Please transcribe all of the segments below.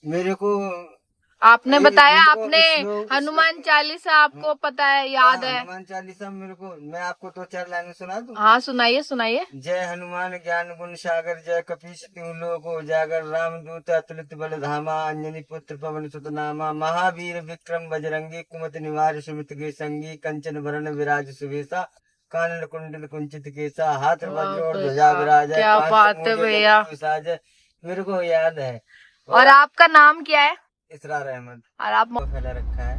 मेरे को आपने बताया, मेरे को आपने हनुमान चालीसा आपको पता है, याद है? हनुमान चालीसा मेरे को, मैं आपको 2-4 लाइनें सुना दूं। हाँ सुनाइए सुनाइए। जय हनुमान ज्ञान गुण सागर, जय कपीस तिहु लोक उजागर, रामदूत अतुलित बल धामा, अंजनी पुत्र पवन सुत नामा, महावीर विक्रम बजरंगी, कुमति निवार सुमित के संगी, कंचन वरण विराज सुवेशा, कानन कुंडल कुंचित केसा, हाथ वज्र और ध्वजा विराज, क्या बात है भैया। मेरे को याद है। और आपका नाम क्या है? इसरार अहमद। और आप फैला रखा है,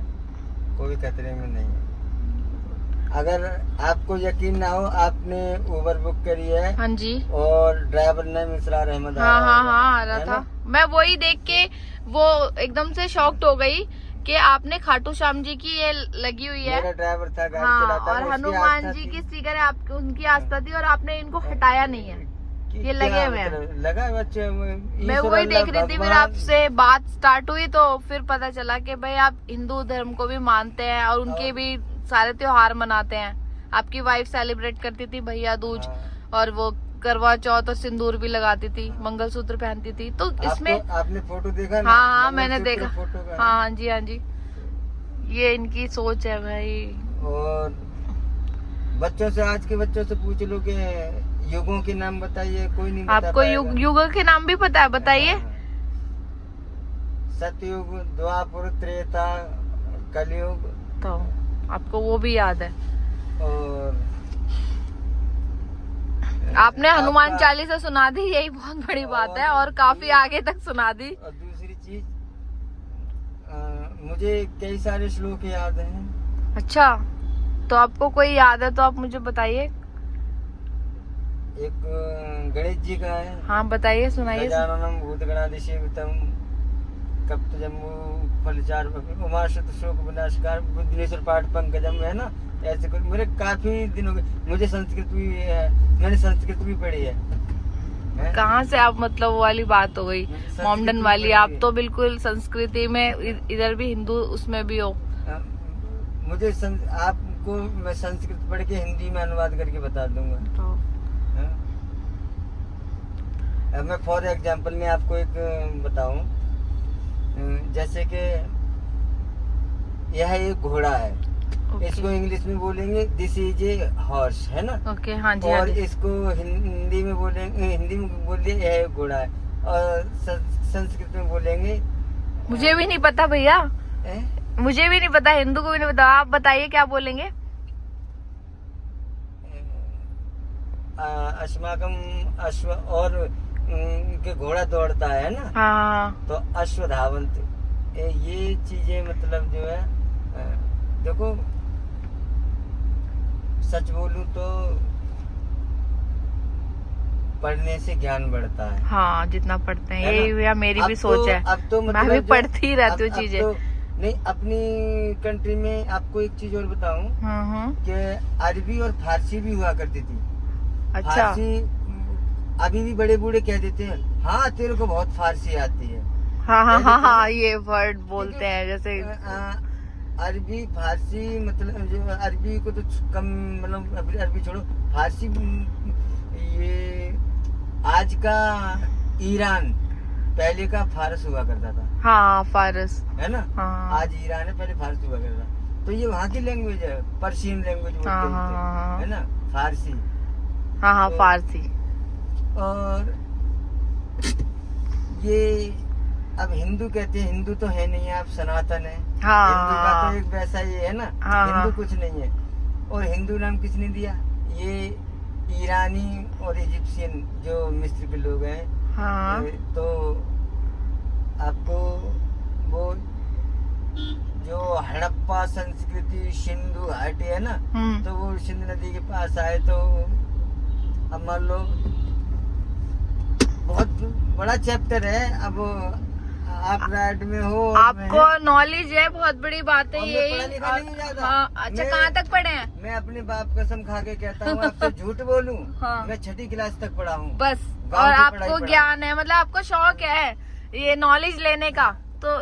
कोई खतरे में नहीं है। अगर आपको यकीन ना हो, आपने उबर बुक करी है? हाँ जी। और ड्राइवर नाम इसरार अहमद हाँ हाँ हाँ आ रहा था। मैं वही देख के वो एकदम से शॉक्ड हो गई कि आपने खाटू श्याम जी की ये लगी हुई है। मेरा ड्राइवर था, गाड़ी हाँ, चलाता, और हनुमान जी की स्टिकर है, आपकी उनकी आस्था थी और आपने इनको हटाया नहीं है, ये लगे हुए हैं। लगा बच्चे, मैं वही देख रही थी, फिर आपसे बात स्टार्ट हुई तो फिर पता चला कि भाई आप हिंदू धर्म को भी मानते हैं और उनके भी सारे त्योहार मनाते हैं। आपकी वाइफ सेलिब्रेट करती थी भैया दूज, और वो करवा चौथ और सिंदूर भी लगाती थी, मंगलसूत्र पहनती थी। तो इसमें आपने फोटो देखा ना? हाँ हाँ मैंने देखा। फोटो का। हाँ जी हाँ जी, ये इनकी सोच है भाई। और बच्चों से, आज के बच्चों से पूछ लो कि युगों के नाम बताइए, कोई नहीं बता आपको युगों के नाम भी पता है? बताइए। सतयुग, द्वापर, त्रेता, कलयुग, तो आपको वो भी याद है। और आपने हनुमान चालीसा सुना दी, यही बहुत बड़ी बात है, और काफी आगे तक सुना दी। और दूसरी चीज, मुझे कई सारे श्लोक याद हैं। अच्छा, तो आपको कोई याद है तो आप मुझे बताइए। एक गणेश जी का है। हाँ बताइए, सुनाइए। गजाननम भूतगणाधिसेवितम कप्तजम्बू फलचार उमाशत शोक विनाशकार बुद्धिनेश्वर पाठ पंकजम, है ना? ऐसे कुछ मेरे काफी दिन हो गए। मुझे संस्कृत भी, मैंने संस्कृत भी पढ़ी है। कहाँ से आप, मतलब वो वाली बात हो गई मोमडन वाली, आप तो बिल्कुल संस्कृति में इधर भी हिंदू उसमें भी हो। मुझे आपको मैं संस्कृत पढ़ के हिंदी में अनुवाद करके बता दूंगा। तो अब मैं फॉर एग्जाम्पल में आपको एक बताऊं, जैसे कि यह एक घोड़ा है। इसको इंग्लिश में बोलेंगे दिस इज ए हॉर्स, है ना? ओके हाँ जी। और इसको हिंदी में बोलेंगे, हिंदी में बोलिए यह एक घोड़ा है, और संस्कृत में बोलेंगे। मुझे भी नहीं पता भैया, मुझे भी नहीं पता, हिंदू को भी नहीं पता। आप बताइए क्या बोलेंगे? अस्माकम अश्व, और के घोड़ा दौड़ता है ना? हाँ। तो अश्वधावंत, ये चीजें मतलब जो है, देखो सच बोलूं तो पढ़ने से ज्ञान बढ़ता है। हाँ, जितना पढ़ते हैं, ये भैया मेरी भी सोच है। अब तो मतलब मैं भी पढ़ती ही रहती हूँ चीजें। तो नहीं, अपनी कंट्री में आपको एक चीज और बताऊं कि अरबी और फारसी भी हुआ करती थी। अच्छा। फारसी अभी भी बड़े बूढ़े कह देते हैं, हाँ तेरे को बहुत फारसी आती है। हाँ हाँ हाँ हाँ, ये वर्ड बोलते हैं जैसे अरबी फारसी, मतलब जो अरबी को तो कम, मतलब अरबी छोड़ो, फारसी ये आज का ईरान, पहले का फारस हुआ करता था। हाँ फारस, है ना? हाँ। आज ईरान है, पहले फारस हुआ करता था। तो ये वहाँ की लैंग्वेज है, पर्शियन लैंग्वेज बोलते हैं, है ना? फारसी। हाँ हाँ फारसी। और ये अब हिंदू कहते हैं, हिंदू तो है नहीं, आप सनातन है। हाँ, हिंदू का तो एक वैसा ये है ना, हिंदू कुछ नहीं है। और हिंदू नाम किसने दिया? ये ईरानी और इजिप्शियन जो मिस्र के लोग हैं। हाँ। तो आपको वो जो हड़प्पा संस्कृति, सिंधु घाटी है ना, तो वो सिंधु नदी के पास आए, तो अब मान लो बहुत बड़ा चैप्टर है। अब आप राइट में हो, आपको नॉलेज है, बहुत बड़ी बात है ये। हाँ, अच्छा, कहाँ तक पढ़े हैं? मैं अपने बाप कसम खा के कहता हूँ, आपसे झूठ बोलूं, मैं 6ठी क्लास तक पढ़ा हूँ बस। और आपको ज्ञान है, मतलब आपको शौक है ये नॉलेज लेने का, तो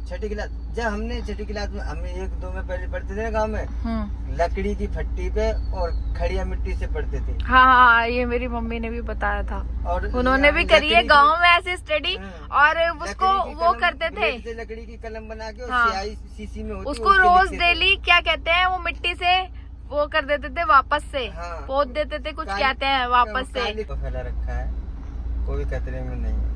6ठी क्लास जब हमने छठी क्लास में, हम 1-2 में पहले पढ़ते थे ना गाँव में, लकड़ी की फट्टी पे और खड़िया मिट्टी से पढ़ते थे। हाँ हाँ, ये मेरी मम्मी ने भी बताया था, और उन्होंने भी करी है गाँव में ऐसे स्टडी। और उसको वो करते थे, लकड़ी की कलम बना के, हाँ, स्याही शीशी में होती, उसको रोज डेली क्या कहते हैं, वो मिट्टी से वो कर देते थे, वापस से हाँ, पोत देते थे, कुछ कहते हैं वापस से। फैला रखा है, कोई खतरे में नहीं है।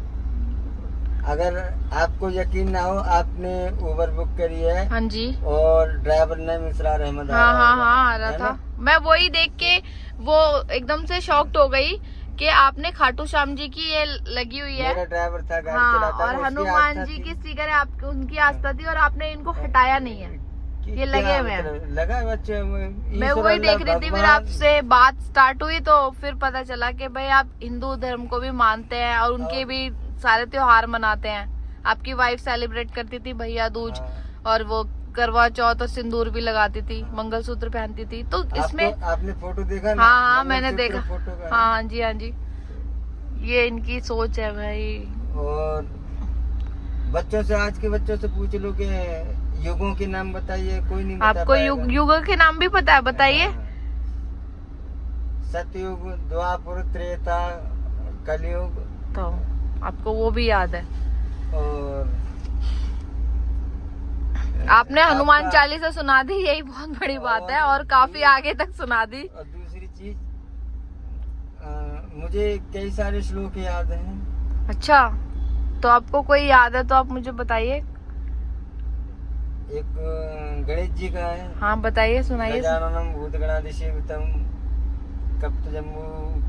अगर आपको यकीन ना हो, आपने उबर बुक करी है। हाँ जी। और ड्राइवर नाम इसरार अहमद। हाँ हाँ हाँ, आ रहा था। मैं वही देख के वो एकदम से शॉक्ड हो गई कि आपने खाटू श्याम जी की ये लगी हुई है। मेरा ड्राइवर था, गाड़ी हाँ, चलाता, और हनुमान जी की स्टिकर है, आपकी उनकी आस्था थी, और आपने इनको हटाया नहीं है, ये लगे हुए हैं। लगा बच्चे, मैं वही देख रही थी, फिर आपसे बात स्टार्ट हुई तो फिर पता चला कि भाई आप हिंदू धर्म को भी मानते हैं और उनके भी सारे त्योहार मनाते हैं। आपकी वाइफ सेलिब्रेट करती थी भैया दूज, और वो करवा चौथ और सिंदूर भी लगाती थी, मंगलसूत्र पहनती थी। तो इसमें आपने फोटो देखा ना? हाँ हाँ, मैंने देखा। फोटो हाँ जी, हाँ जी, ये इनकी सोच है भाई। और बच्चों से, आज के बच्चों से पूछ लो कि युगों के नाम बताइए, कोई नहीं बता आपको युग के नाम भी पता है? बताइए। सतयुग, द्वापर, त्रेता, कलयुग, तो आपको वो भी याद है। और आपने हनुमान चालीसा सुना दी, यही बहुत बड़ी बात है, और काफी आगे तक सुना दी। और दूसरी चीज, मुझे कई सारे श्लोक याद हैं। अच्छा, तो आपको कोई याद है तो आप मुझे बताइए। एक गणेश जी का है। हाँ बताइए, सुनाइए। गजाननम भूतगणाधिसेवितम कप्तजम्बू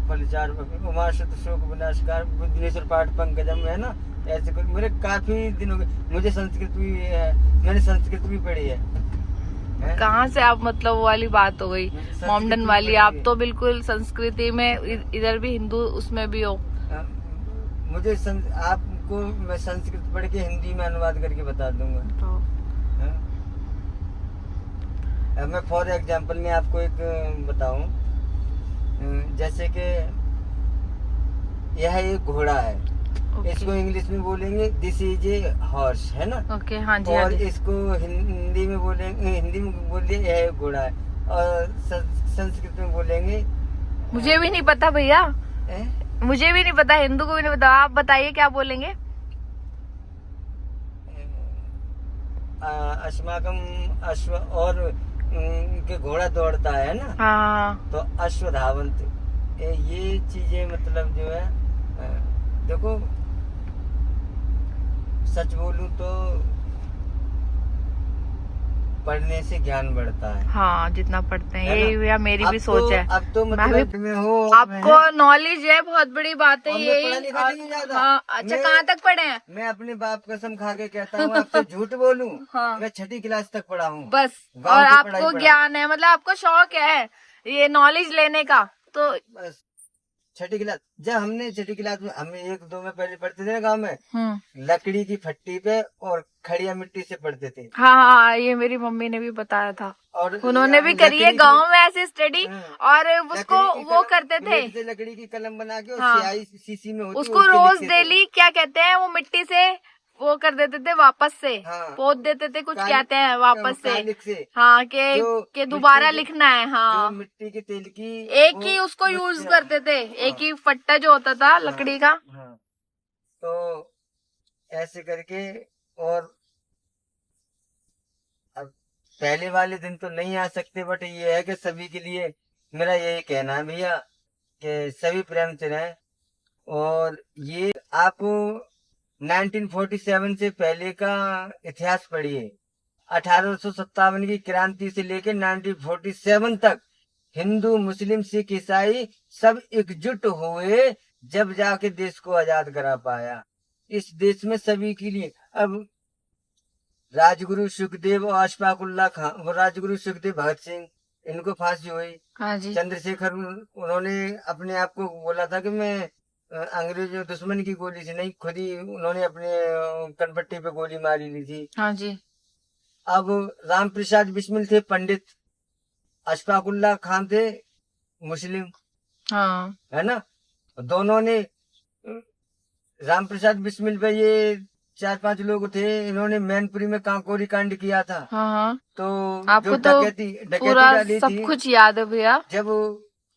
फलचार उमाशत शोक विनाशकार बुद्धिनेश्वर पाठ पंकजम, है ना? ऐसे कुछ मेरे काफी दिन हो गए। मुझे संस्कृत भी मैंने संस्कृत भी पढ़ी है। कहाँ से आप, मतलब वो वाली बात हो गई मॉमडन वाली, आप तो बिल्कुल संस्कृति में इधर भी हिंदू उसमें भी हो। मुझे आपको मैं संस्कृत पढ़ के हिंदी में अनुवाद करके बता दूंगा। तो मैं फॉर एग्जांपल में आपको एक बताऊं, जैसे कि यह एक घोड़ा है। इसको इंग्लिश में बोलेंगे दिस इज ए हॉर्स, है ना? ओके, हाँ जी। और इसको हिंदी में बोलेंगे, हिंदी में बोलिए यह एक घोड़ा है, और संस्कृत में बोलेंगे। मुझे भी नहीं पता भैया, मुझे भी नहीं पता, हिंदू को भी नहीं पता। आप बताइए क्या बोलेंगे। अस्माकम अश्व, और के घोड़ा दौड़ता है ना, हाँ, तो अश्वधावंत। ये चीजें मतलब जो है, देखो सच बोलूं तो पढ़ने से ज्ञान बढ़ता है। हाँ, जितना पढ़ते हैं, यही भैया मेरी भी सोच है। अब तो मतलब में हो, आपको नॉलेज है, बहुत बड़ी बात है यही। हाँ, अच्छा, कहाँ तक पढ़े हैं? मैं अपने बाप कसम खा के कहता हूँ, आपसे झूठ बोलूं? हाँ, मैं 6ठी क्लास तक पढ़ा हूँ बस। और आपको ज्ञान है, मतलब आपको शौक है ये नॉलेज लेने का, तो बस 6ठी क्लास। जब हमने 6ठी क्लास में, हम 1-2 में पहले पढ़ते थे ना गाँव में, लकड़ी की फट्टी पे और खड़िया मिट्टी से पढ़ते थे। हाँ हाँ, ये मेरी मम्मी ने भी बताया था, और उन्होंने भी करी है गाँव में ऐसे स्टडी। और उसको वो करते थे, लकड़ी की कलम बना के, हाँ, स्याही शीशी में होती, उसको रोज डेली क्या कहते हैं, वो मिट्टी से वो कर देते थे, वापस से पोत देते थे, कुछ कहते हैं वापस से। हाँ, के दोबारा लिखना है। हाँ, मिट्टी के तेल की एक ही उसको यूज करते थे, एक ही फट्टा जो होता था लकड़ी का। तो ऐसे करके, और अब पहले वाले दिन तो नहीं आ सकते, बट ये है कि सभी के लिए मेरा यही कहना है भैया कि सभी प्रेम से रहें। और ये आप 1947 से पहले का इतिहास पढ़िए। 1857 की क्रांति से लेकर 1947 तक हिंदू, मुस्लिम, सिख, ईसाई सब एकजुट हुए, जब जाके देश को आजाद करा पाया। इस देश में सभी के लिए, अब राजगुरु सुखदेव और अशफाक उल्लाह खान, वो राजगुरु सुखदेव भगत सिंह, इनको फांसी हुई। हाँ जी। चंद्रशेखर, उन्होंने अपने आप को बोला था कि मैं अंग्रेजों दुश्मन की गोली से नहीं, खुद ही उन्होंने अपने कनपट्टी पे गोली मारी ली थी। हाँ जी। अब राम प्रसाद बिस्मिल थे पंडित, अशफाक उल्लाह खान थे मुस्लिम, हाँ, है ना? दोनों ने राम प्रसाद बिस्मिल पे ये 4-5 लोग थे, इन्होंने मैनपुरी में कांकोरी कांड किया था। हाँ। तो आपको जो तो डकैती पूरा डाली सब थी, कुछ याद है भैया। जब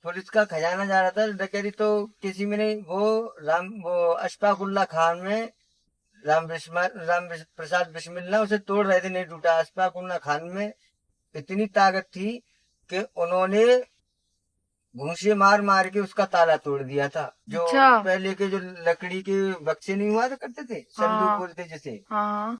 पुलिस का खजाना जा रहा था डकैती, तो किसी में नहीं, वो अशफाकुल्ला खान में राम प्रसाद बिस्मिल्ला उसे तोड़ रहे थे, नहीं टूटा। अशफाकुल्ला खान में इतनी ताकत थी कि उन्होंने घूंसे मार मार के उसका ताला तोड़ दिया था। जो अच्छा। पहले के जो लकड़ी के बक्से नहीं हुआ करते थे, संदूक हाँ। बोलते जिसे, हाँ।